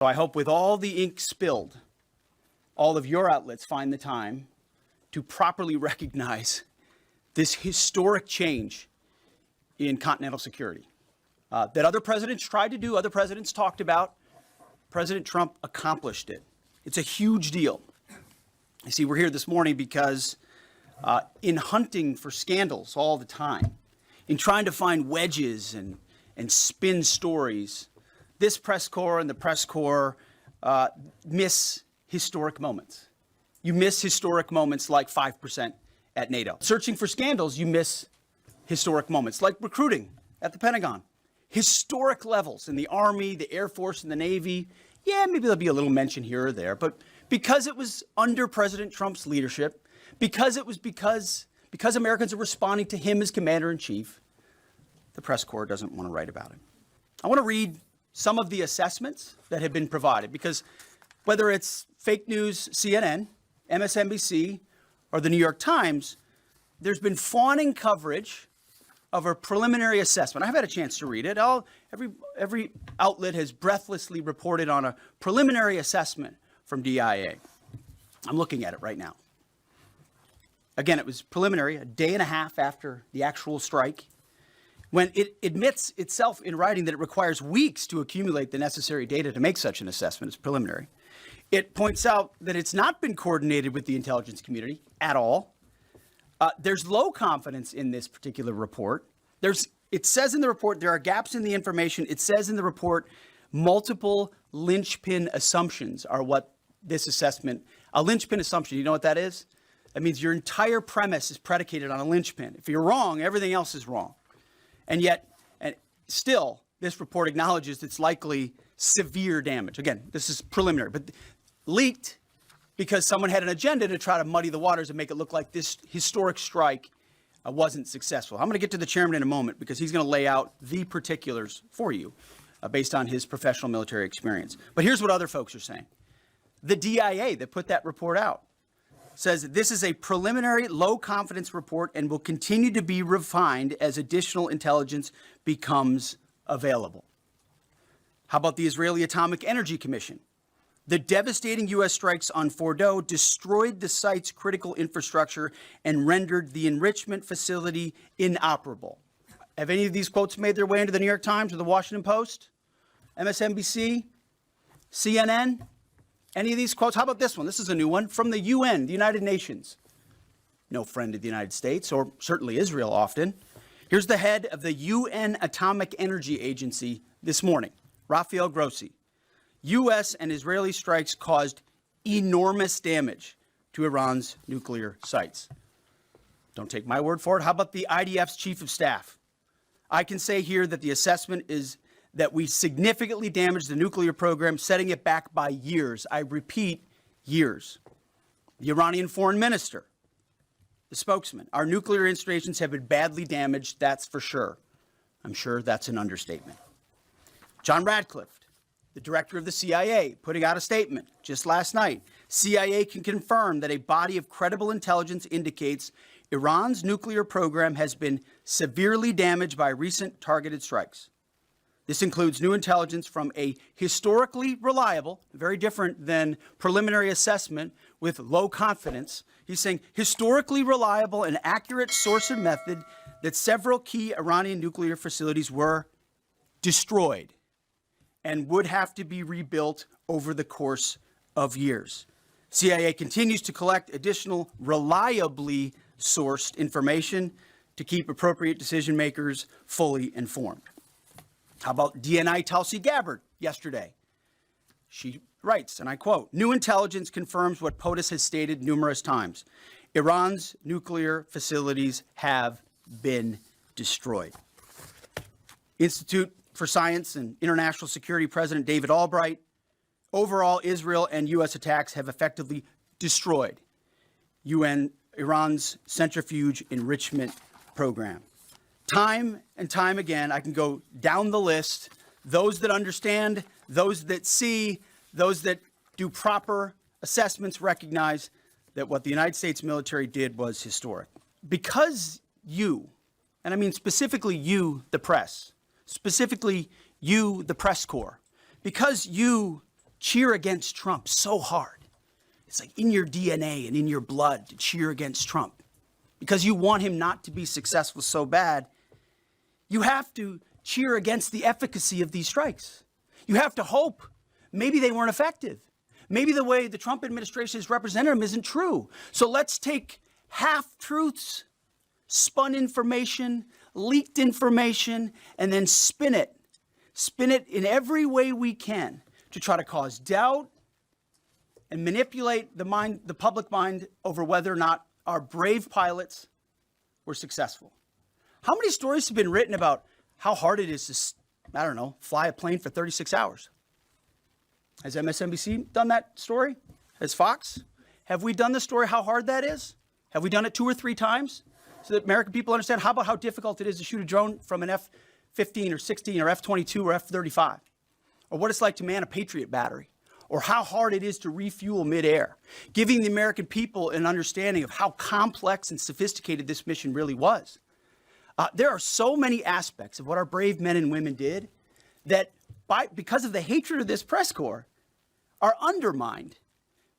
So I hope with all the ink spilled, all of your outlets find the time to properly recognize this historic change in continental security that other presidents tried to do, other presidents talked about. President Trump accomplished it. It's a huge deal. You see, we're here this morning because in hunting for scandals all the time, in trying to find wedges and spin stories, this press corps and the press corps miss historic moments. You miss historic moments like 5% at NATO. Searching for scandals, you miss historic moments like recruiting at the Pentagon. Historic levels in the Army, the Air Force, and the Navy. Yeah, maybe there'll be a little mention here or there, but because it was under President Trump's leadership, because Americans are responding to him as commander-in-chief, the press corps doesn't want to write about him. I want to read some of the assessments that have been provided, because whether it's fake news, CNN, MSNBC, or the New York Times, there's been fawning coverage of a preliminary assessment. I've had a chance to read it. Every outlet has breathlessly reported on a preliminary assessment from DIA. I'm looking at it right now. Again, it was preliminary, a day and a half after the actual strike, when it admits itself in writing that it requires weeks to accumulate the necessary data to make such an assessment. It's preliminary. It points out that it's not been coordinated with the intelligence community at all. There's low confidence in this particular report. It says in the report there are gaps in the information. It says in the report multiple linchpin assumptions are what this assessment, a linchpin assumption, you know what that is? That means your entire premise is predicated on a linchpin. If you're wrong, everything else is wrong. And yet, still, this report acknowledges it's likely severe damage. Again, this is preliminary, but leaked because someone had an agenda to try to muddy the waters and make it look like this historic strike wasn't successful. I'm going to get to the chairman in a moment because he's going to lay out the particulars for you based on his professional military experience. But here's what other folks are saying. The DIA that put that report out says this is a preliminary low confidence report and will continue to be refined as additional intelligence becomes available. How about the Israeli Atomic Energy Commission? The devastating U.S. strikes on Fordow destroyed the site's critical infrastructure and rendered the enrichment facility inoperable. Have any of these quotes made their way into the New York Times or the Washington Post, MSNBC, CNN? Any of these quotes? How about this one? This is a new one from the UN, the United Nations. No friend of the United States, or certainly Israel often. Here's the head of the UN Atomic Energy Agency this morning, Rafael Grossi. U.S. and Israeli strikes caused enormous damage to Iran's nuclear sites. Don't take my word for it. How about the IDF's chief of staff? I can say here that the assessment is that we significantly damaged the nuclear program, setting it back by years. I repeat, years. The Iranian foreign minister, the spokesman, our nuclear installations have been badly damaged, that's for sure. I'm sure that's an understatement. John Radcliffe, the director of the CIA, putting out a statement just last night. CIA can confirm that a body of credible intelligence indicates Iran's nuclear program has been severely damaged by recent targeted strikes. This includes new intelligence from a historically reliable, very different than preliminary assessment with low confidence. He's saying historically reliable and accurate source and method that several key Iranian nuclear facilities were destroyed and would have to be rebuilt over the course of years. CIA continues to collect additional reliably sourced information to keep appropriate decision makers fully informed. How about DNI Tulsi Gabbard yesterday? She writes, and I quote, "New intelligence confirms what POTUS has stated numerous times. Iran's nuclear facilities have been destroyed." Institute for Science and International Security President David Albright, overall, Israel and U.S. attacks have effectively destroyed Iran's centrifuge enrichment program. Time and time again, I can go down the list, those that understand, those that see, those that do proper assessments recognize that what the United States military did was historic. Because you, and I mean specifically you, the press, specifically you, the press corps, because you, cheer against Trump so hard. It's like in your DNA and in your blood to cheer against Trump because you want him not to be successful so bad. You have to cheer against the efficacy of these strikes. You have to hope maybe they weren't effective. Maybe the way the Trump administration has represented them isn't true. So let's take half-truths, spun information, leaked information, and then spin it. Spin it in every way we can to try to cause doubt and manipulate the public mind over whether or not our brave pilots were successful. How many stories have been written about how hard it is to, I don't know, fly a plane for 36 hours? Has MSNBC done that story? Has Fox? Have we done the story how hard that is? Have we done it 2 or 3 times so that American people understand? How about how difficult it is to shoot a drone from an F-15 or 16 or F-22 or F-35? Or what it's like to man a Patriot battery? Or how hard it is to refuel midair? Giving the American people an understanding of how complex and sophisticated this mission really was. There are so many aspects of what our brave men and women did that because of the hatred of this press corps are undermined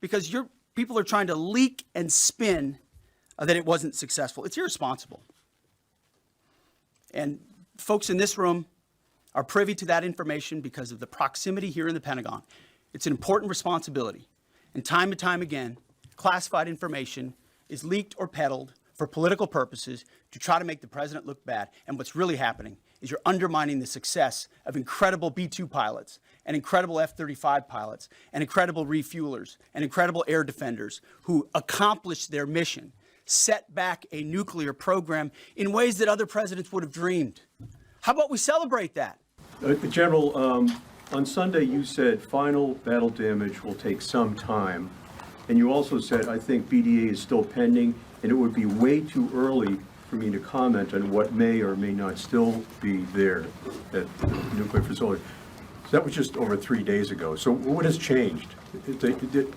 because your people are trying to leak and spin that it wasn't successful. It's irresponsible. And folks in this room are privy to that information because of the proximity here in the Pentagon. It's an important responsibility. And time again, classified information is leaked or peddled for political purposes to try to make the president look bad. And what's really happening is you're undermining the success of incredible B-2 pilots and incredible F-35 pilots and incredible refuelers and incredible air defenders who accomplished their mission, set back a nuclear program in ways that other presidents would have dreamed. How about we celebrate that? General, on Sunday you said final battle damage will take some time. And you also said, I think BDA is still pending, and it would be way too early for me to comment on what may or may not still be there at the nuclear facility. So that was just over 3 days ago. So what has changed?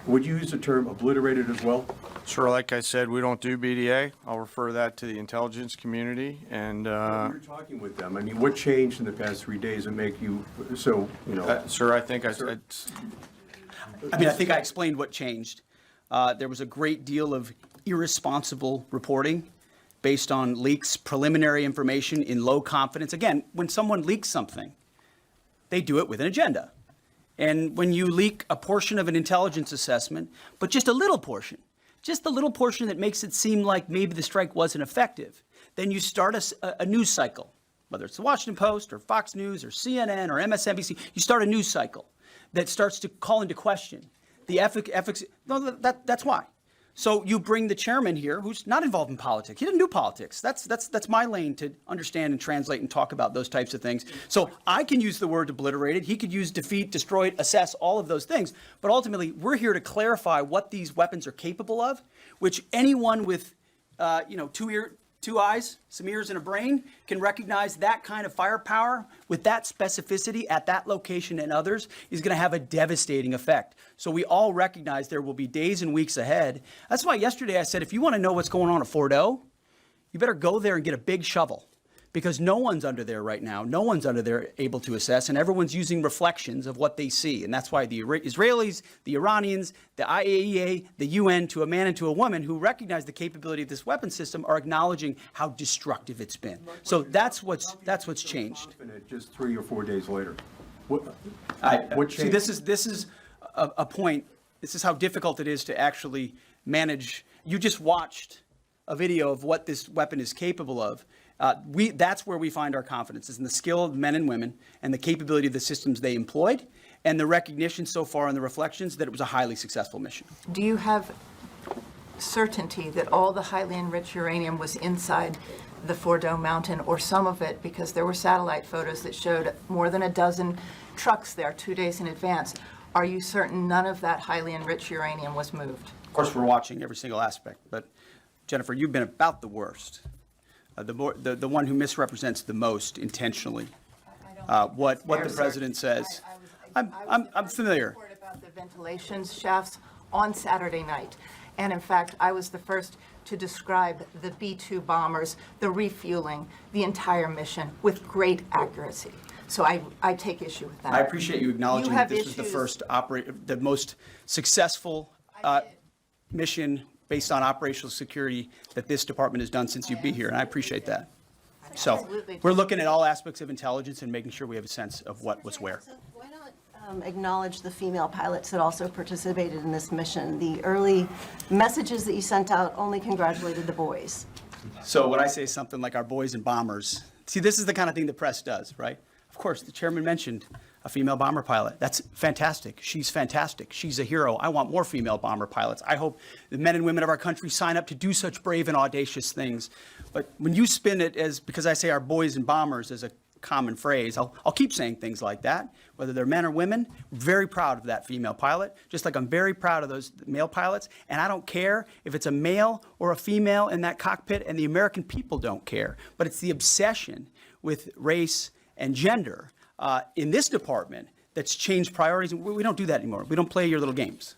Would you use the term obliterated as well? Sure, like I said, we don't do BDA. I'll refer that to the intelligence community. And you're talking with them. I mean, what changed in the past 3 days that make you so, you know? Sir, I think I think I explained what changed. There was a great deal of irresponsible reporting based on leaks, preliminary information in low confidence. Again, when someone leaks something, they do it with an agenda. And when you leak a portion of an intelligence assessment, but just a little portion that makes it seem like maybe the strike wasn't effective, then you start a news cycle, whether it's the Washington Post or Fox News or CNN or MSNBC, you start a news cycle that starts to call into question the efficacy. No, that's why. So you bring the chairman here, who's not involved in politics. He doesn't do politics. That's my lane to understand and translate and talk about those types of things. So I can use the word obliterated. He could use defeat, destroyed, assess, all of those things. But ultimately, we're here to clarify what these weapons are capable of, which anyone with, two eyes, some ears, and a brain can recognize that kind of firepower with that specificity at that location and others is going to have a devastating effect. So we all recognize there will be days and weeks ahead. That's why yesterday I said, if you want to know what's going on at Fordo, you better go there and get a big shovel, because no one's under there right now. No one's under there able to assess, and everyone's using reflections of what they see. And that's why the Israelis, the Iranians, the IAEA, the UN, to a man and to a woman who recognize the capability of this weapon system, are acknowledging how destructive it's been. So that's what's changed. Just 3 or 4 days later. What changed? See, this is a point. This is how difficult it is to actually manage. You just watched a video of what this weapon is capable of. That's where we find our confidence, is in the skill of men and women and the capability of the systems they employed, and the recognition so far in the reflections that it was a highly successful mission. Do you have certainty that all the highly enriched uranium was inside the Fordo mountain, or some of it, because there were satellite photos that showed more than a dozen trucks there 2 days in advance? Are you certain none of that highly enriched uranium was moved? Of course, we're watching every single aspect, but Jennifer, you've been about the worst. The one who misrepresents the most intentionally what the president says. I'm familiar. Report about the ventilation shafts on Saturday night, and in fact, I was the first to describe the B-2 bombers, the refueling, the entire mission with great accuracy. So I take issue with that. I appreciate you acknowledging You that have this was the issues. first the most successful mission based on operational security that this department has done since you've been here, and I appreciate that. So Absolutely. we're looking at all aspects of intelligence and making sure we have a sense of what was where. So why not acknowledge the female pilots that also participated in this mission? The early messages that you sent out only congratulated the boys. So when I say something like our boys and bombers, see, this is the kind of thing the press does, right? Of course, the chairman mentioned a female bomber pilot. That's fantastic. She's fantastic. She's a hero. I want more female bomber pilots. I hope the men and women of our country sign up to do such brave and audacious things. But when you spin it as, because I say our boys and bombers as a common phrase, I'll keep saying things like that, whether they're men or women. I'm very proud of that female pilot, just like I'm very proud of those male pilots. And I don't care if it's a male or a female in that cockpit, and the American people don't care. But it's the obsession with race and gender in this department that's changed priorities. We don't do that anymore. We don't play your little games.